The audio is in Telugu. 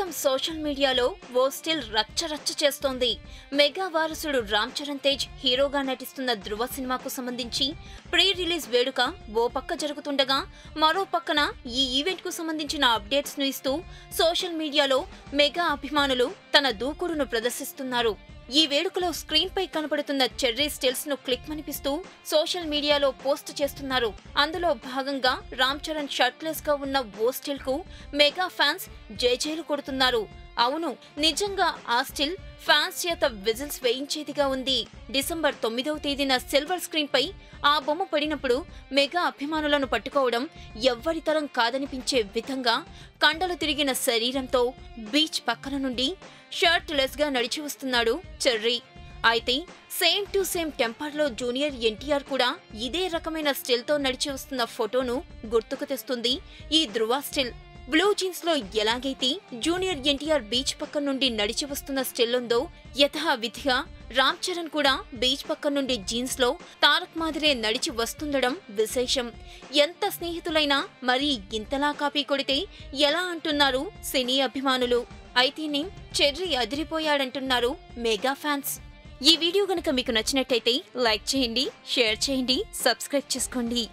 ప్రస్తుతం సోషల్ మీడియాలో ఓ స్టిల్ రచ్చ చేస్తోంది. మెగా వారసుడు రామ్ చరణ్ తేజ్ హీరోగా నటిస్తున్న ధృవ సినిమాకు సంబంధించి ప్రీ రిలీజ్ వేడుక ఓ పక్క జరుగుతుండగా మరో పక్కన ఈ ఈవెంట్ కు సంబంధించిన అప్డేట్స్ ను ఇస్తూ సోషల్ మీడియాలో మెగా అభిమానులు తన దూకుడును ప్రదర్శిస్తున్నారు. ఈ వేడుకలో స్క్రీన్ పై కనబడుతున్న చెర్రీ స్టిల్స్ ను క్లిక్ మనిపిస్తూ సోషల్ మీడియాలో పోస్ట్ చేస్తున్నారు. అందులో భాగంగా రామ్ చరణ్ షర్ట్లెస్ గా ఉన్న ఓ స్టిల్ కు మెగా ఫ్యాన్స్ జైలు కొడుతున్నారు. అవును, నిజంగా ఆ స్టిల్ ఫ్యాన్స్ చేత విజిల్స్ వేయించేదిగా ఉంది. డిసెంబర్ 9వ తేదీన సిల్వర్ స్క్రీన్ పై ఆ బొమ్మ పడినప్పుడు మెగా అభిమానులను పట్టుకోవడం ఎవ్వరి తరం కాదనిపించే విధంగా కండలు తిరిగిన శరీరంతో బీచ్ పక్కన నుండి షర్ట్ లెస్ గా నడిచి వస్తున్నాడు చెర్రీ. అయితే సేమ్ టు సేమ్ టెంపర్ లో జూనియర్ ఎన్టీఆర్ కూడా ఇదే రకమైన స్టిల్ తో నడిచి వస్తున్న ఫోటోను గుర్తుకు తెస్తుంది ఈ ధృవ స్టిల్. బ్లూ జీన్స్ లో ఎలాగైతే జూనియర్ ఎన్టీఆర్ బీచ్ పక్క నుండి నడిచి వస్తున్న స్టిల్ ఉందో యథావిధిగా రామ్ చరణ్ కూడా బీచ్ పక్క నుండి జీన్స్ లో తారక్ మాదిరే నడిచి వస్తుండడం విశేషం. ఎంత స్నేహితులైనా మరీ ఇంతలా కాపీ కొడితే ఎలా అంటున్నారు సినీ అభిమానులు. అయితేనే చెర్రీ అదిరిపోయాడంటున్నారు మెగా ఫ్యాన్స్. ఈ వీడియో గనుక మీకు నచ్చినట్టయితే లైక్ చేయండి, షేర్ చేయండి, సబ్స్క్రైబ్ చేసుకోండి.